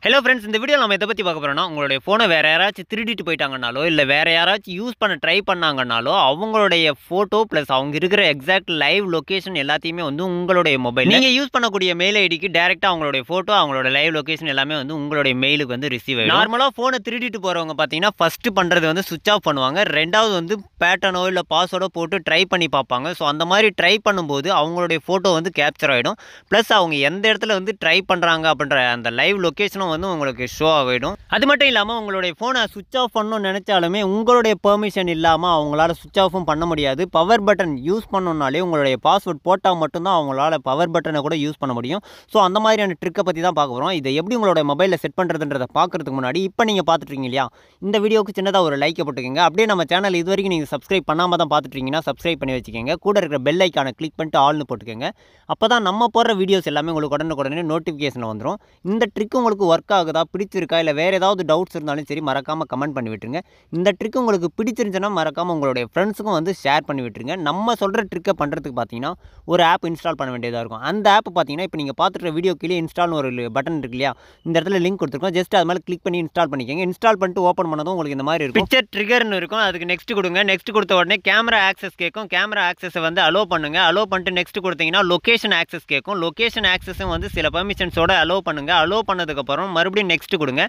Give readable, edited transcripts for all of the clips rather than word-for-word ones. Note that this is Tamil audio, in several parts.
ஹலோ ஃப்ரெண்ட்ஸ், இந்த வீடியோ நம்ம எதை பற்றி பார்க்க போகிறோம்னா, உங்களுடைய ஃபோனை வேறு யாராச்சும் திருடிட்டு போயிட்டாங்கனாலோ, இல்லை வேறு யாராச்சும் யூஸ் பண்ண ட்ரை பண்ணாங்கனாலோ, அவங்களுடைய ஃபோட்டோ ப்ளஸ் அவங்க இருக்கிற எக்ஸாக்ட் லைவ் லொக்கேஷன் எல்லாத்தையுமே வந்து உங்களுடைய மொபைல் நீங்கள் யூஸ் பண்ணக்கூடிய மெயில் ஐடிக்கு டேரெக்டாக அவங்களுடைய ஃபோட்டோ, அவங்களோட லைவ் லொக்கேஷன் எல்லாமே வந்து உங்களுடைய மெயிலுக்கு வந்து ரிசீவ் ஆகும். நார்மலாக ஃபோனை திருடிட்டு போகிறவங்க பார்த்தீங்கன்னா ஃபஸ்ட்டு பண்ணுறது வந்து சுவிச் ஆஃப் பண்ணுவாங்க. ரெண்டாவது வந்து பேட்டர்னோ இல்லை பாஸ்வேர்டோ போட்டு ட்ரை பண்ணி பார்ப்பாங்க. ஸோ அந்த மாதிரி ட்ரை பண்ணும்போது அவங்களுடைய ஃபோட்டோ வந்து கேப்சர் ஆகிடும். ப்ளஸ் அவங்க எந்த இடத்துல வந்து ட்ரை பண்ணுறாங்க அப்படின்ற அந்த லைவ் லொக்கேஷனும் வந்து உங்களுக்கு ஷோ ஆகிடும். அது மட்டும் இல்லாமல் உங்களுடைய ஃபோனை சுவிச் ஆஃப் பண்ணணும்னு நினச்சாலுமே உங்களுடைய பெர்மிஷன் இல்லாமல் அவங்களால சுவிச் ஆஃபும் பண்ண முடியாது. பவர் பட்டன் யூஸ் பண்ணணுன்னாலே உங்களுடைய பாஸ்வேர்ட் போட்டால் மட்டும்தான் அவங்களால பவர் பட்டனை கூட யூஸ் பண்ண முடியும். ஸோ அந்த மாதிரியான ட்ரிக்கை பற்றி தான் பார்க்க போகிறோம். இதை எப்படி உங்களோட மொபைலில் செட் பண்ணுறதுன்றதை பார்க்குறதுக்கு முன்னாடி இப்போ நீங்கள் பார்த்துட்ருக்கீங்க இல்லையா, இந்த வீடியோக்கு சின்னதாக ஒரு லைக்கை போட்டுக்கோங்க. அப்படியே நம்ம சேனல் இது வரைக்கும் நீங்கள் சப்ஸ்கிரைப் பண்ணாமல் தான் பார்த்துட்ருக்கீங்கன்னா சப்ஸ்கிரைப் பண்ணி வச்சுக்கோங்க. கூட இருக்கிற பெல் ஐக்கானை கிளிக் பண்ணிட்டு ஆல்னு போட்டுக்கோங்க. அப்போ தான் நம்ம போடுற வீடியோஸ் எல்லாமே உங்களுக்கு உடனே நோட்டிஃபிகேஷன் வந்துடும். இந்த ட்ரிக் உங்களுக்கு ஒர்க் ஆகுதா, பிடிச்சிருக்கா, இல்லை வேறு ஏதாவது டவுட்ஸ் இருந்தாலும் சரி மறக்காமல் கமெண்ட் பண்ணி விட்டுருங்க. இந்த ட்ரிக் உங்களுக்கு பிடிச்சிருந்துச்சுன்னா மறக்காமல் உங்களுடைய ஃப்ரெண்ட்ஸுக்கும் வந்து ஷேர் பண்ணி விட்டுருங்க. நம்ம சொல்கிற ட்ரிக்கை பண்ணுறதுக்கு பார்த்தீங்கன்னா ஒரு ஆப் இன்ஸ்டால் பண்ண வேண்டியதாக இருக்கும். அந்த ஆப் பார்த்தீங்கன்னா இப்போ நீங்கள் பார்த்துட்டு வீடியோ கீழே இன்ஸ்டால்னு ஒரு பட்டன் இருக்கு இல்லையா, இந்த இடத்துல லிங்க் கொடுத்துருக்கோம். ஜஸ்ட் அது மேலே கிளிக் பண்ணி இன்ஸ்டால் பண்ணிக்கோங்க. இன்ஸ்டால் பண்ணிட்டு ஓப்பன் பண்ணதும் உங்களுக்கு இந்த மாதிரி இருக்கும். பிக்சர் ட்ரிகர்னு இருக்கும். அதுக்கு நெக்ஸ்ட் கொடுங்க. நெக்ஸ்ட் கொடுத்த உடனே கேமரா ஆக்சஸ் கேட்கும். கேமரா ஆக்சஸை வந்து அலோ பண்ணுங்க. அலோ பண்ணிட்டு நெக்ஸ்ட் கொடுத்தீங்கன்னா லொகேஷன் ஆக்சஸ் கேட்கும். லொகேஷன் ஆக்சஸும் வந்து சில பெர்மிஷன்ஸோட அலோ பண்ணுங்க. அலோ பண்ணதுக்கப்புறம் மறுபடியும் நெக்ஸ்ட் கொடுங்க.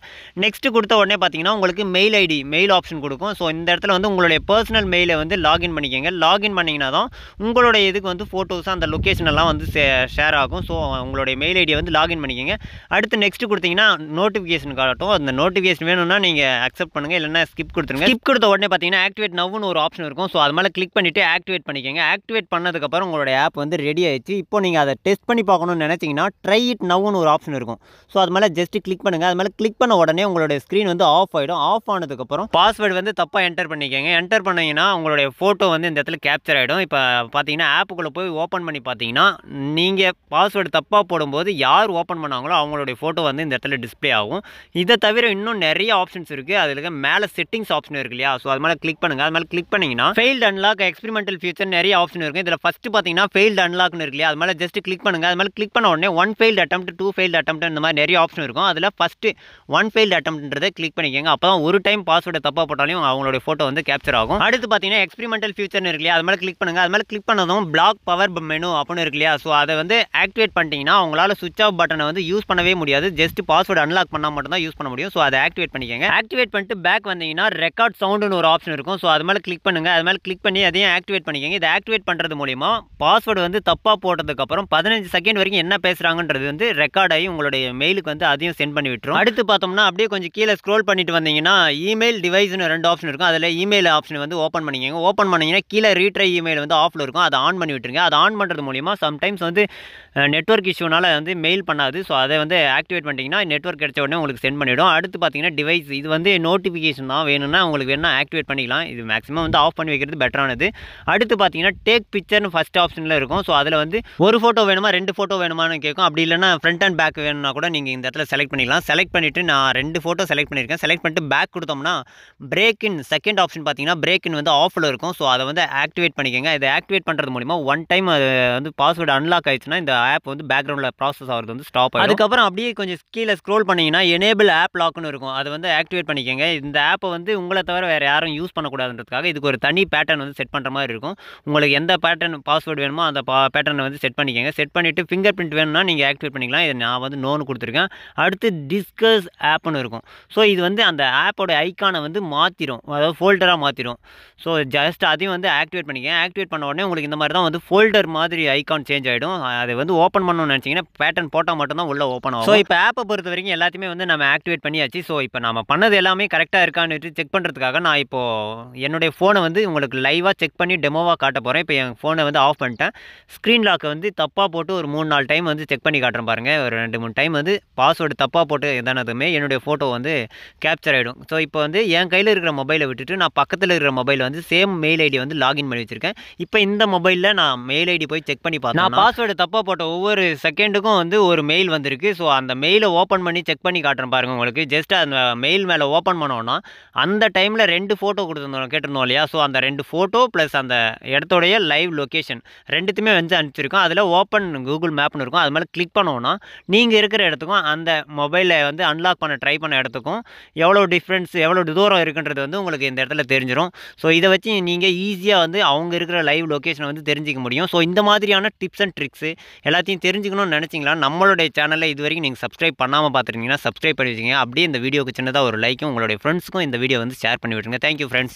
நெக்ஸ்ட் கொடுத்த உடனே பார்த்தீங்கன்னா உங்களுக்கு மெயில் ஐடி மெயில் ஆப்ஷன் கொடுக்கும். ஸோ இந்த இடத்துல வந்து உங்களுடைய பர்சனல் மெயிலை வந்து லாகின் பண்ணிக்கோங்க. லாகின் பண்ணிங்கன்னா தான் உங்களுடைய இதுக்கு வந்து ஃபோட்டோஸ் அந்த லொக்கேஷன் எல்லாம் வந்து ஷேர் ஆகும். ஸோ உங்களுடைய மெயில் ஐடியை வந்து லாகின் பண்ணிக்கோங்க. அடுத்து நெக்ஸ்ட் கொடுத்தீங்கன்னா நோட்டிஃபிகேஷன் காட்டும். அந்த நோட்டிஃபிகேஷன் வேணும்னா நீங்கள் அக்செப்ட் பண்ணுங்கள், இல்லைன்னா ஸ்கிப் கொடுத்துருங்க. ஸ்கிப் கொடுத்த உடனே பார்த்தீங்கன்னா ஆக்டிவேட் நவ்னு ஒரு ஆப்ஷன் இருக்கும். ஸோ அது மேலே கிளிக் பண்ணிவிட்டு ஆக்டிவேட் பண்ணிக்கோங்க. ஆக்டிவேட் பண்ணதுக்கப்புறம் உங்களுடைய ஆப் வந்து ரெடி ஆயிடுச்சு. இப்போ நீங்கள் அதை டெஸ்ட் பண்ணி பார்க்கணும்னு நினச்சிங்கன்னா ட்ரை இட் நவ்னு ஒரு ஆப்ஷன் இருக்கும். ஸோ அது மேலே ஜஸ்ட் கிளிக் பண்ணுங்கள். அது மேலே கிளிக் பண்ண உடனே உங்களுடைய ஸ்க்ரீன் வந்து ஆஃப் ஆகிடும். ஆஃப் ஆனதுக்கப்புறம் பாஸ்வேர்டு வந்து தப்பாக என்டர் பண்ணிக்கோங்க. என்டர் பண்ணிங்கன்னா உங்களுடைய ஃபோட்டோ வந்து இந்த இடத்துல கேப்சர் ஆகிடும். இப்போ பார்த்தீங்கன்னா ஆப்புக்குள்ளே போய் ஓப்பன் பண்ணி பார்த்தீங்கன்னா நீங்கள் பாஸ்வேர்டு தப்பாக போடும்போது யார் ஓப்பன் பண்ணாங்களோ அவங்களுடைய ஃபோட்டோ வந்து இந்த இடத்துல டிஸ்பிளே ஆகும். இதை தவிர இன்னும் நிறைய ஆப்ஷன்ஸ் இருக்குது. அதில் மேலே செட்டிங்ஸ் ஆப்ஷன் இருக்கு இல்லையா, ஸோ அது மேலே கிளிக் பண்ணுங்கள். அது மேலே கிளிக் பண்ணிங்கன்னா ஃபெயில்டு அன்லாக், எக்ஸ்பெரிமெண்டல் ஃபியூச்சர் நிறைய ஆப்ஷன் இருக்குது. இதில் ஃபஸ்ட்டு பார்த்தீங்கன்னா ஃபெயில்டு அன்லாக்னு இருக்கு இல்லையா, அது மேலே ஜஸ்ட் கிளிக் பண்ணுங்கள். அது மேலே கிளிக் பண்ண உடனே 1 ஃபெயில்டு அட்டெம்ப்ட், 2 ஃபெயில்டு அட்டெம்ப்ட் இந்த மாதிரி நிறைய ஆப்ஷன் இருக்கும். அதில் ஃபஸ்ட்டு 1 ஃபெயில்டு அட்டெம்ப்ட்ன்றதை கிளிக் பண்ணிக்கோங்க. அப்போ தான் ஒரு டைம் பாஸ்வேர்டை தப்பாக போட்டாலும் அவங்களுடைய ஃபோட்டோ வந்து கேப்சர் ஆகும். அடுத்து பார்த்தீங்கன்னா எக்ஸ்பெரிமெண்டல் ஃபியூச்சர்னு இருக்கு இல்லையா, அது மேலே கிளிக் பண்ணுங்கள். அது மேலே கிளிக் பண்ணதும் பிளாக் பவர் மெனு அப்படின்னு இருக்கு இல்லையா, ஸோ அதை வந்து ஆக்டிவேட் பண்ணிட்டீங்கன்னா அவங்களால சுவிச் ஆஃப் பட்டனை வந்து யூஸ் பண்ணவே முடியாது. ஜஸ்ட் பாஸ்வேர்டு அன்லாக் பண்ணால் மட்டும் தான் யூஸ் பண்ண முடியும். ஸோ அதை ஆக்டிவேட் பண்ணிக்கோங்க. ஆக்டிவேட் பண்ணிட்டு பேக் வந்தீங்கன்னா ரெக்கார்ட் சவுண்டுன்னு ஒரு ஆப்ஷன் இருக்கும். ஸோ அது மேலே கிளிக் பண்ணுங்கள். அது மேலே கிளிக் பண்ணி அதையும் ஆக்டிவேட் பண்ணிக்கோங்க. இதை ஆக்டிவேட் பண்ணுறது மூலிமா பாஸ்வேர்டு வந்து தப்பாக போட்டதுக்கப்புறம் 15 செகண்ட் வரைக்கும் என்ன பேசுகிறாங்கன்றது வந்து ரெக்கார்ட் ஆகி உங்களுடைய மெயிலுக்கு வந்து அதையும் சென்ட் பண்ணி விட்டுரும். அடுத்து பார்த்தோம்னா அப்படியே கொஞ்சம் கீழே ஸ்க்ரோல் பண்ணிட்டு வந்தீங்கன்னா இமெயில் டிவைஸ்னு 2 ஆப்ஷன் இருக்கும். அதில் இமெயில் ஆப்ஷன் வந்து ஓப்பன் பண்ணிக்கோங்க. ஓப்பன் பண்ணிங்கன்னா கீழே ரீட்ரை இமெயில் வந்து ஆஃபில் இருக்கும். அதை ஆன் பண்ணி விட்டுருங்க. அதை ஆன் பண்ணுறது மூலிமா சம்டைம்ஸ் வந்து நெட்வொர்க் இஷ்யூனால வந்து மெயில் பண்ணாது. ஸோ அதை வந்து ஆக்டிவேட் பண்ணிட்டீங்கன்னா நெட்வொர்க் கிடைச்ச உடனே உங்களுக்கு சென்ட் பண்ணிவிடும். அடுத்து பார்த்தீங்கன்னா டிவைஸ், இது வந்து நோட்டிஃபிகேஷன் தான், வேணும்னா உங்களுக்கு வேணால் ஆக்டிவேட் பண்ணிக்கலாம். இது மேக்ஸிமம் வந்து ஆஃப் பண்ணி வைக்கிறது பெட்டரானது. அடுத்து பார்த்தீங்கன்னா டேக் பிக்சர்னு ஃபஸ்ட் ஆப்ஷனில் இருக்கும். ஸோ அதில் வந்து ஒரு ஃபோட்டோ வேணுமா 2 ஃபோட்டோ வேணுமான்னு கேட்கும். அப்படி இல்லைனா ஃப்ரண்ட் அண்ட் பேக் வேணும்னா கூட நீங்கள் இந்த இடத்துல செலக்ட் பண்ணிக்கலாம். செலக்ட் பண்ணிவிட்டு நான் 2 ஃபோட்டோ செலக்ட் பண்ணியிருக்கேன். செலக்ட் பண்ணிட்டு பேக் கொடுத்தோம்னா பிரேக் இன் செகண்ட் ஆப்ஷன் பார்த்தீங்கன்னா பிரேக் இன் வந்து ஆஃபில் இருக்கும். ஸோ அதை வந்து ஆக்டிவேட் பண்ணிக்கோங்க. இதை ஆக்டிவேட் பண்ணுறது மூலிமா 1 டைம் அது வந்து பாஸ்வேர்டு அன்லாக் ஆயிடுச்சுன்னா இந்த ஆப் வந்து பேக்ரவுண்டில் ப்ராசஸ் ஆகிறது வந்து ஸ்டாப் ஆகும். அதுக்கப்புறம் அப்படியே கொஞ்சம் கீழே ஸ்க்ரோல் பண்ணிங்கன்னா எனேபிள் ஆப் லாக்னு இருக்கும். அதை வந்து ஆக்டிவேட் பண்ணிக்கோங்க. இந்த ஆப்பை வந்து உங்களை தவிர வேறு யாரும் யூஸ் பண்ணக்கூடாதுன்றதுக்காக இதுக்கு ஒரு தனி பேட்டர்ன் வந்து செட் பண்ணுற மாதிரி இருக்கும். உங்களுக்கு எந்த பேட்டர்ன் பாஸ்வேர்டு வேணுமோ அந்த பேட்டர்னை வந்து செட் பண்ணிக்கோங்க. செட் பண்ணிவிட்டு ஃபிங்கர் பிரிண்ட் வேணும்னா நீங்கள் ஆக்டிவேட் பண்ணிக்கலாம். இதை நான் வந்து நோன்னு கொடுத்துருக்கேன். அடுத்து டிஸ்கஸ் ஆப்னு இருக்கும். ஸோ இது வந்து அந்த ஆப்போட ஐக்கானை வந்து மாற்றிடும், அதாவது ஃபோல்டராக மாற்றிடும். ஸோ ஜஸ்ட் அதையும் வந்து ஆக்டிவேட் பண்ணிக்கங்க. ஆக்டிவேட் பண்ண உடனே உங்களுக்கு இந்த மாதிரி தான் வந்து ஃபோல்டர் மாதிரி ஐக்கான் சேஞ்ச் ஆகிடும். அதை வந்து ஓப்பன் பண்ணணும்னு நினச்சிங்கன்னா பேட்டர்ன் போட்டால் மட்டும்தான் உள்ளே ஓப்பன் ஆகும். ஸோ இப்போ ஆப்பை பொறுத்த வரைக்கும் எல்லாத்தையுமே வந்து நம்ம ஆக்டிவேட் பண்ணியாச்சு. ஸோ இப்போ நம்ம பண்ணது எல்லாமே கரெக்டாக இருக்கான்னு செக் பண்ணுறதுக்காக நான் இப்போது என்னுடைய ஃபோனை வந்து உங்களுக்கு லைவாக செக் பண்ணி டெமோவாக காட்ட போகிறேன். இப்போ என் ஃபோனை வந்து ஆஃப் பண்ணிட்டேன். ஸ்க்ரீன் லாக்கை வந்து தப்பாக போட்டு ஒரு 3-4 டைம் வந்து செக் பண்ணி காட்டுறேன் பாருங்கள். ஒரு 2-3 டைம் வந்து பாஸ்வேர்டு தப்பாக போட்டு எதானதுமே என்னுடைய ஃபோட்டோ வந்து கேப்சர் ஆகிடும். ஸோ இப்போ வந்து என் கையில் இருக்கிற மொபைலை விட்டுட்டு நான் பக்கத்தில் இருக்கிற மொபைல் வந்து சேம் மெயில் ஐடி வந்து லாகின் பண்ணி வச்சிருக்கேன். இப்போ இந்த மொபைலில் நான் மெயில் ஐடி போய் செக் பண்ணி பார்த்தேன். நான் பாஸ்வேர்டு தப்பாக போட்ட ஒவ்வொரு செகண்டுக்கும் வந்து ஒரு மெயில் வந்திருக்கு. ஸோ அந்த மெயிலை ஓப்பன் பண்ணி செக் பண்ணி காட்டுறேன் பாருங்க உங்களுக்கு. ஜஸ்ட் அந்த மெயில் மேலே ஓப்பன் பண்ணோன்னா, அந்த டைமில் 2 ஃபோட்டோ கேட்டிருந்தோம் இல்லையா? ஸோ அந்த 2 ஃபோட்டோ ப்ளஸ் அந்த இடத்தோடைய லைவ் லொக்கேஷன் 2த்துமே வந்து அனுப்பிச்சிருக்கோம். அதில் ஓப்பன் கூகுள் மேப்னு இருக்கும். அது மேலே கிளிக் பண்ணோன்னா, நீங்கள் இருக்கிற இடத்துக்கும் அந்த மொபைலை வந்து அன்லாக் பண்ண ட்ரை பண்ண இடத்துக்கும் எவ்வளோ டிஃப்ரென்ஸ், எவ்வளோ தூரம் இருக்குன்றது வந்து உங்களுக்கு இந்த இடத்துல தெரிஞ்சிடும். ஸோ இதை வச்சு நீங்கள் ஈஸியாக வந்து அவங்க இருக்கிற லைவ் லொக்கேஷனை வந்து தெரிஞ்சிக்க முடியும். ஸோ இந்த மாதிரியான டிப்ஸ் அண்ட் ட்ரிக்ஸு எல்லாத்தையும் தெரிஞ்சுக்கணும்னு நினச்சிங்களா, நம்மளுடைய சேனலில் இது வரைக்கும் நீங்கள் சப்ஸ்கிரைப் பண்ணாமல் பார்த்துருந்தீங்கன்னா சப்ஸ்கிரைப் பண்ணி வச்சுக்கோங்க. அப்படியே இந்த வீடியோக்கு சின்னதாக ஒரு லைக்கும் உங்களுடைய ஃப்ரெண்ட்ஸுக்கும் இந்த வீடியோ வந்து ஷேர் பண்ணி விட்டுருங்க. Thank you friends.